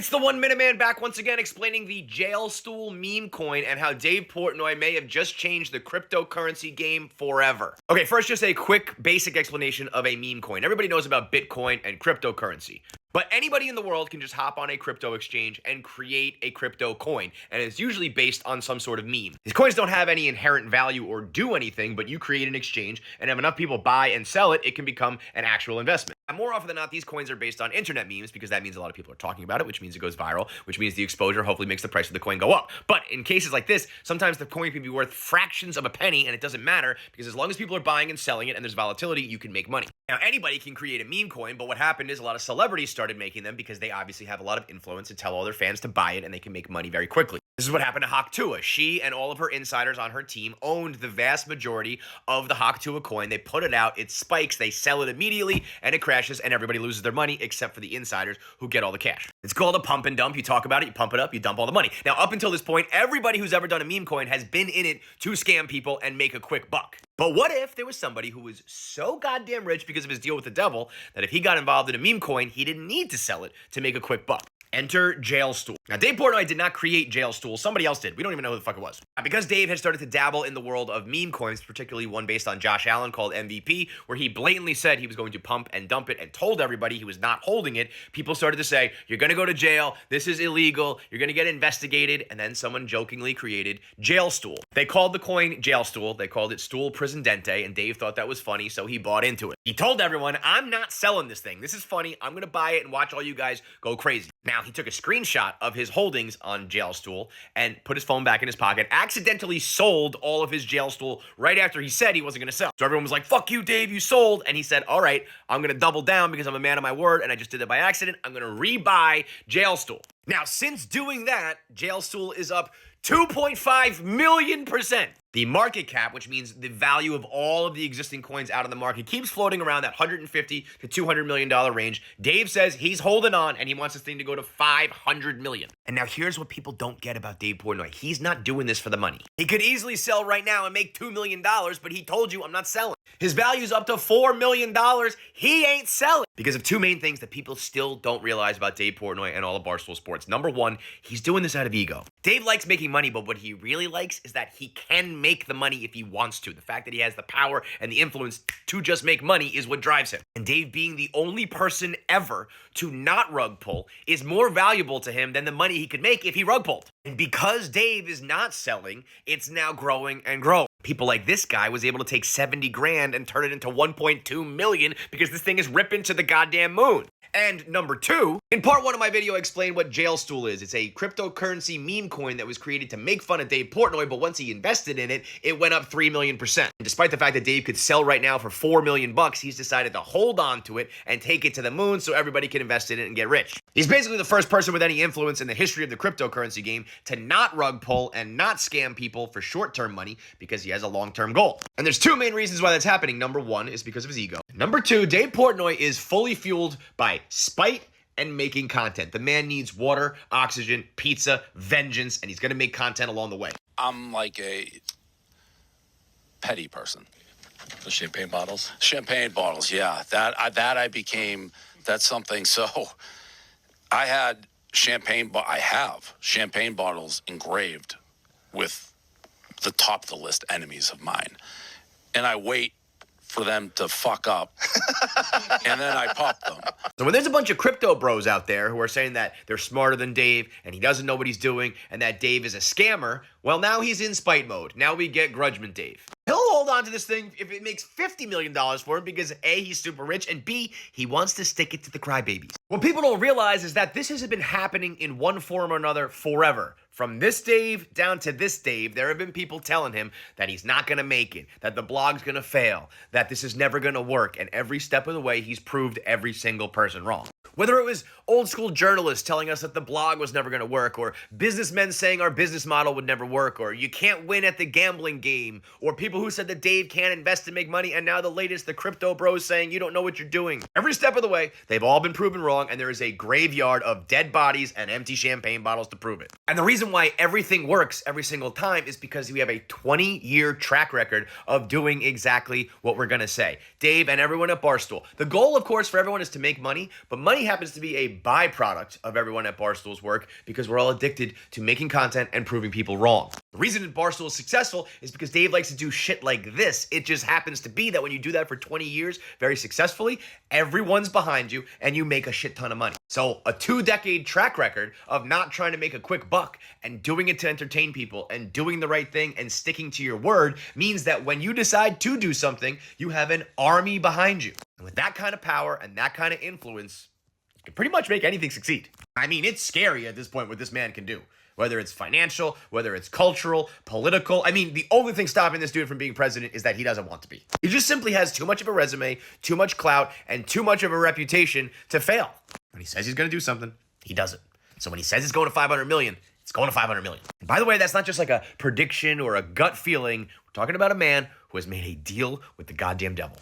It's the 1 Minute Man back once again explaining the Jailstool meme coin and how Dave Portnoy may have just changed the cryptocurrency game forever. Okay, first just a quick basic explanation of a meme coin. Everybody knows about Bitcoin and cryptocurrency. But anybody in the world can just hop on a crypto exchange and create a crypto coin, and it's usually based on some sort of meme. These coins don't have any inherent value or do anything, but you create an exchange, and if enough people buy and sell it, it can become an actual investment. And more often than not, these coins are based on internet memes because that means a lot of people are talking about it, which means it goes viral, which means the exposure hopefully makes the price of the coin go up. But in cases like this, sometimes the coin can be worth fractions of a penny, and it doesn't matter because as long as people are buying and selling it and there's volatility, you can make money. Now, anybody can create a meme coin, but what happened is a lot of celebrities started making them because they obviously have a lot of influence and tell all their fans to buy it, and they can make money very quickly. This is what happened to Haktua. She and all of her insiders on her team owned the vast majority of the Haktua coin. They put it out, it spikes, they sell it immediately, and it crashes, and everybody loses their money except for the insiders who get all the cash. It's called a pump and dump. You talk about it, you pump it up, you dump all the money. Now, up until this point, everybody who's ever done a meme coin has been in it to scam people and make a quick buck. But what if there was somebody who was so goddamn rich because of his deal with the devil that if he got involved in a meme coin, he didn't need to sell it to make a quick buck? Enter Jailstool. Now, Dave Portnoy did not create Jailstool. Somebody else did. We don't even know who the fuck it was. Because Dave had started to dabble in the world of meme coins, particularly one based on Josh Allen called MVP, where he blatantly said he was going to pump and dump it and told everybody he was not holding it, people started to say, you're going to go to jail, this is illegal, you're going to get investigated, and then someone jokingly created Jailstool. They called the coin Jailstool, they called it Stool Presidente, and Dave thought that was funny, so he bought into it. He told everyone, I'm not selling this thing, this is funny, I'm going to buy it and watch all you guys go crazy. Now, he took a screenshot of his holdings on Jailstool and put his phone back in his pocket, accidentally sold all of his Jailstool right after he said he wasn't going to sell. So everyone was like, fuck you, Dave, you sold. And he said, all right, I'm going to double down because I'm a man of my word and I just did that by accident. I'm going to rebuy Jailstool. Now, since doing that, Jailstool is up 2.5 million%. The market cap, which means the value of all of the existing coins out on the market, keeps floating around that $150 to $200 million range. Dave says he's holding on and he wants this thing to go to $500 million. And now here's what people don't get about Dave Portnoy. He's not doing this for the money. He could easily sell right now and make $2 million, but he told you I'm not selling. His value's up to $4 million. He ain't selling. Because of two main things that people still don't realize about Dave Portnoy and all of Barstool Sports. Number one, he's doing this out of ego. Dave likes making money, but what he really likes is that he can make the money if he wants to. The fact that he has the power and the influence to just make money is what drives him. And Dave being the only person ever to not rug pull is more valuable to him than the money he could make if he rug pulled. And because Dave is not selling, it's now growing and growing. People like this guy was able to take 70 grand and turn it into 1.2 million because this thing is ripping to the goddamn moon. And number two, in part one of my video, I explained what Jailstool is. It's a cryptocurrency meme coin that was created to make fun of Dave Portnoy, but once he invested in it, it went up 3 million%. And despite the fact that Dave could sell right now for $4 million, he's decided to hold on to it and take it to the moon so everybody can invest in it and get rich. He's basically the first person with any influence in the history of the cryptocurrency game to not rug pull and not scam people for short-term money because he has a long-term goal. And there's two main reasons why that's happening. Number one is because of his ego. Number two, Dave Portnoy is fully fueled by spite and making content. The man needs water, oxygen, pizza, vengeance, and he's going to make content along the way. I'm like a petty person. The champagne bottles? Champagne bottles, yeah. I became, that's something. So I have champagne bottles engraved with the top of the list enemies of mine. And I wait for them to fuck up, and then I pop them. So when there's a bunch of crypto bros out there who are saying that they're smarter than Dave, and he doesn't know what he's doing, and that Dave is a scammer, well, now he's in spite mode. Now we get Grudgman Dave. He'll hold on to this thing if it makes $50 million for him because A, he's super rich, and B, he wants to stick it to the crybabies. What people don't realize is that this has been happening in one form or another forever. From this Dave down to this Dave, there have been people telling him that he's not going to make it, that the blog's going to fail, that this is never going to work, and every step of the way, he's proved every single person wrong. Whether it was old school journalists telling us that the blog was never going to work, or businessmen saying our business model would never work, or you can't win at the gambling game, or people who said that Dave can't invest and make money, and now the latest, the crypto bros saying you don't know what you're doing. Every step of the way, they've all been proven wrong, and there is a graveyard of dead bodies and empty champagne bottles to prove it. And the reason why everything works every single time is because we have a 20-year track record of doing exactly what we're going to say. Dave and everyone at Barstool. The goal, of course, for everyone is to make money, but money money happens to be a byproduct of everyone at Barstool's work because we're all addicted to making content and proving people wrong. The reason that Barstool is successful is because Dave likes to do shit like this. It just happens to be that when you do that for 20 years very successfully, everyone's behind you and you make a shit ton of money. So a 2-decade track record of not trying to make a quick buck and doing it to entertain people and doing the right thing and sticking to your word means that when you decide to do something, you have an army behind you. And with that kind of power and that kind of influence, you can pretty much make anything succeed. I mean, it's scary at this point what this man can do. Whether it's financial, whether it's cultural, political. I mean, the only thing stopping this dude from being president is that he doesn't want to be. He just simply has too much of a resume, too much clout, and too much of a reputation to fail. When he says he's going to do something, he does it. So when he says it's going to 500 million, it's going to 500 million. And by the way, that's not just like a prediction or a gut feeling. We're talking about a man who has made a deal with the goddamn devil.